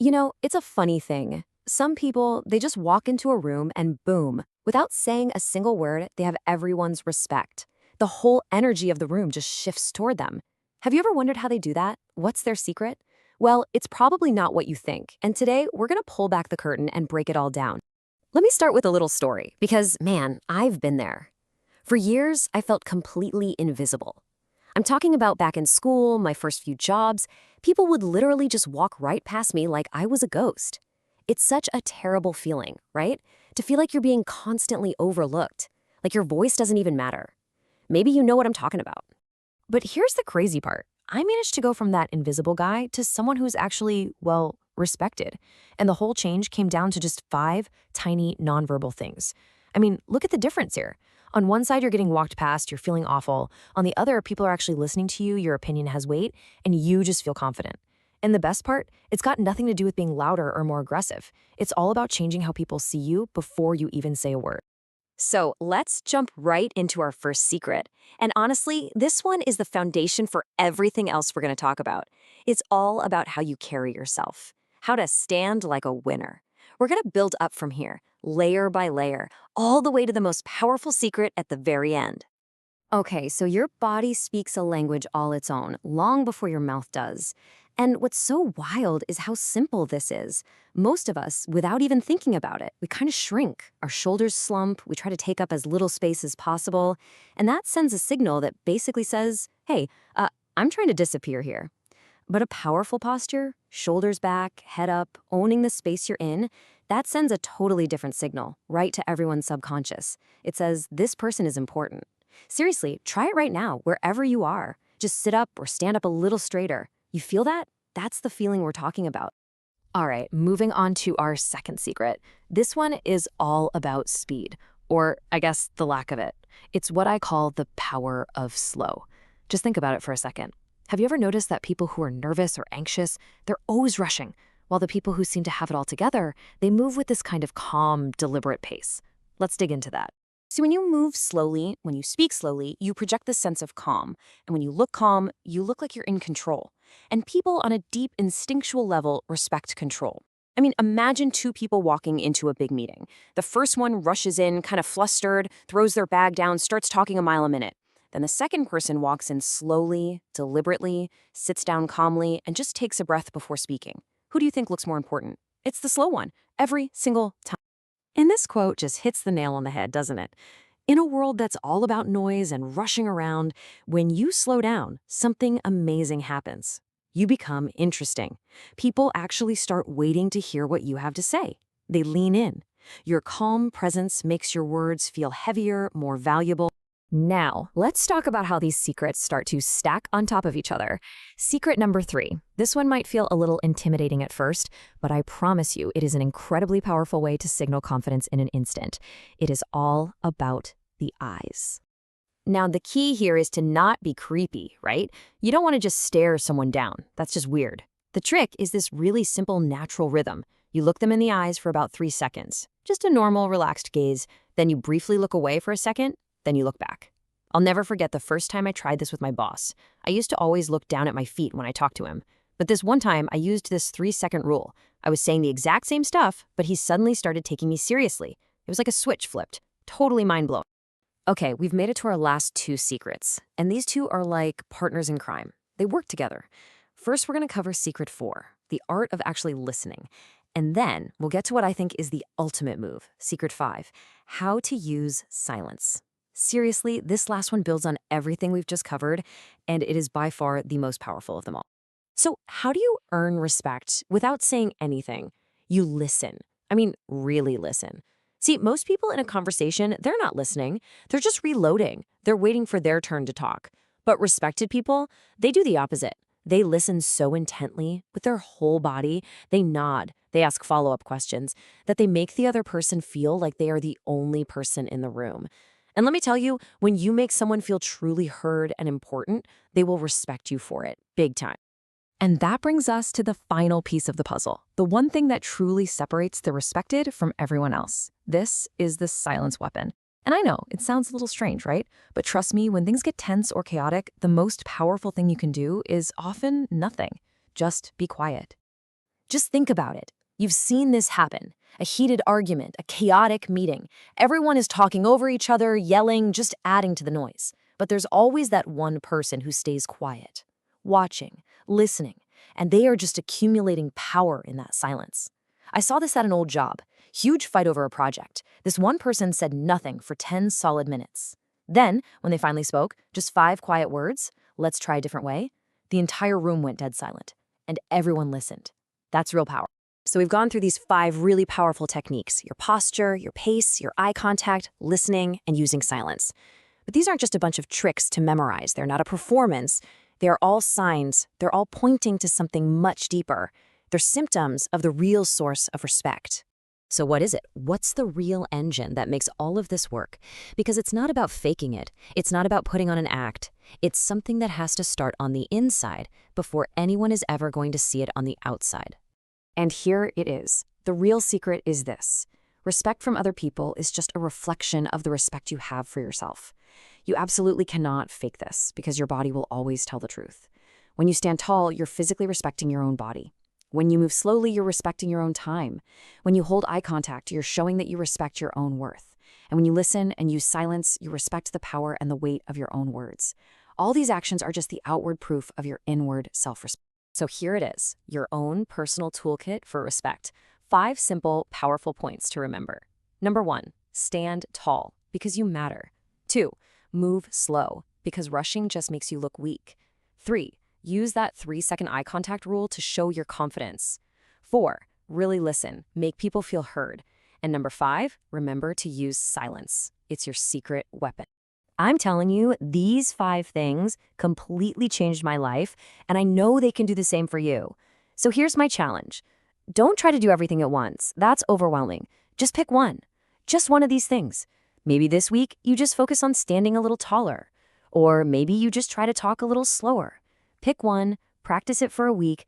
It's a funny thing. Some people, they just walk into a room and boom, without saying a single word, they have everyone's respect. The whole energy of the room just shifts toward them. Have you ever wondered how they do that? What's their secret? Well, it's probably not what you think. And today, we're going to pull back the curtain and break it all down. Let me start with a little story, because man, I've been there. For years, I felt completely invisible. I'm talking about back in school, my first few jobs. People would literally just walk right past me like I was a ghost. It's such a terrible feeling, right? To feel like you're being constantly overlooked, like your voice doesn't even matter. Maybe you know what I'm talking about. But here's the crazy part. I managed to go from that invisible guy to someone who's actually, well, respected. And the whole change came down to just 5 tiny nonverbal things. I mean, look at the difference here. On one side, you're getting walked past, you're feeling awful. On the other, people are actually listening to you, your opinion has weight, and you just feel confident. And the best part, it's got nothing to do with being louder or more aggressive. It's all about changing how people see you before you even say a word. So let's jump right into our first secret. And honestly, this one is the foundation for everything else we're going to talk about. It's all about how you carry yourself, how to stand like a winner. We're going to build up from here, layer by layer, all the way to the most powerful secret at the very end. Okay, so your body speaks a language all its own, long before your mouth does. And what's so wild is how simple this is. Most of us, without even thinking about it, we kind of shrink. Our shoulders slump, we try to take up as little space as possible. And that sends a signal that basically says, hey, I'm trying to disappear here. But a powerful posture, shoulders back, head up, owning the space you're in, that sends a totally different signal, right to everyone's subconscious. It says, this person is important. Seriously, try it right now, wherever you are. Just sit up or stand up a little straighter. You feel that? That's the feeling we're talking about. All right, moving on to our second secret. This one is all about speed, or I guess the lack of it. It's what I call the power of slow. Just think about it for a second. Have you ever noticed that people who are nervous or anxious, they're always rushing, while the people who seem to have it all together, they move with this kind of calm, deliberate pace? Let's dig into that. So when you move slowly, when you speak slowly, you project this sense of calm. And when you look calm, you look like you're in control. And people on a deep instinctual level respect control. I mean, imagine 2 people walking into a big meeting. The first one rushes in, kind of flustered, throws their bag down, starts talking a mile a minute. Then the second person walks in slowly, deliberately, sits down calmly, and just takes a breath before speaking. Who do you think looks more important? It's the slow one, every single time. And this quote just hits the nail on the head, doesn't it? In a world that's all about noise and rushing around, when you slow down, something amazing happens. You become interesting. People actually start waiting to hear what you have to say. They lean in. Your calm presence makes your words feel heavier, more valuable. Now, let's talk about how these secrets start to stack on top of each other. Secret number 3. This one might feel a little intimidating at first, but I promise you it is an incredibly powerful way to signal confidence in an instant. It is all about the eyes. Now, the key here is to not be creepy, right? You don't want to just stare someone down. That's just weird. The trick is this really simple, natural rhythm. You look them in the eyes for about 3 seconds. Just a normal, relaxed gaze. Then you briefly look away for a second. Then you look back. I'll never forget the first time I tried this with my boss. I used to always look down at my feet when I talked to him. But this one time, I used this 3-second rule. I was saying the exact same stuff, but he suddenly started taking me seriously. It was like a switch flipped. Totally mind-blowing. Okay, we've made it to our last 2 secrets. And these 2 are like partners in crime. They work together. First, we're going to cover secret 4, the art of actually listening. And then we'll get to what I think is the ultimate move, secret 5, how to use silence. Seriously, this last one builds on everything we've just covered, and it is by far the most powerful of them all. So how do you earn respect without saying anything? You listen. I mean, really listen. See, most people in a conversation, they're not listening. They're just reloading. They're waiting for their turn to talk. But respected people, they do the opposite. They listen so intently with their whole body. They nod. They ask follow-up questions that they make the other person feel like they are the only person in the room. And let me tell you, when you make someone feel truly heard and important, they will respect you for it, big time. And that brings us to the final piece of the puzzle, the one thing that truly separates the respected from everyone else. This is the silence weapon. And I know, it sounds a little strange, right? But trust me, when things get tense or chaotic, the most powerful thing you can do is often nothing. Just be quiet. Just think about it. You've seen this happen. A heated argument, a chaotic meeting. Everyone is talking over each other, yelling, just adding to the noise. But there's always that one person who stays quiet, watching, listening, and they are just accumulating power in that silence. I saw this at an old job. Huge fight over a project. This one person said nothing for 10 solid minutes. Then, when they finally spoke, just 5 quiet words, "Let's try a different way," the entire room went dead silent, and everyone listened. That's real power. So we've gone through these 5 really powerful techniques: your posture, your pace, your eye contact, listening, and using silence. But these aren't just a bunch of tricks to memorize. They're not a performance. They are all signs. They're all pointing to something much deeper. They're symptoms of the real source of respect. So what is it? What's the real engine that makes all of this work? Because it's not about faking it. It's not about putting on an act. It's something that has to start on the inside before anyone is ever going to see it on the outside. And here it is. The real secret is this. Respect from other people is just a reflection of the respect you have for yourself. You absolutely cannot fake this because your body will always tell the truth. When you stand tall, you're physically respecting your own body. When you move slowly, you're respecting your own time. When you hold eye contact, you're showing that you respect your own worth. And when you listen and use silence, you respect the power and the weight of your own words. All these actions are just the outward proof of your inward self-respect. So here it is, your own personal toolkit for respect. 5 simple, powerful points to remember. Number 1, stand tall because you matter. 2, move slow because rushing just makes you look weak. 3, use that 3-second eye contact rule to show your confidence. 4, really listen, make people feel heard. And number 5, remember to use silence. It's your secret weapon. I'm telling you, these 5 things completely changed my life, and I know they can do the same for you. So here's my challenge. Don't try to do everything at once. That's overwhelming. Just pick one. Just one of these things. Maybe this week you just focus on standing a little taller. Or maybe you just try to talk a little slower. Pick one, practice it for a week,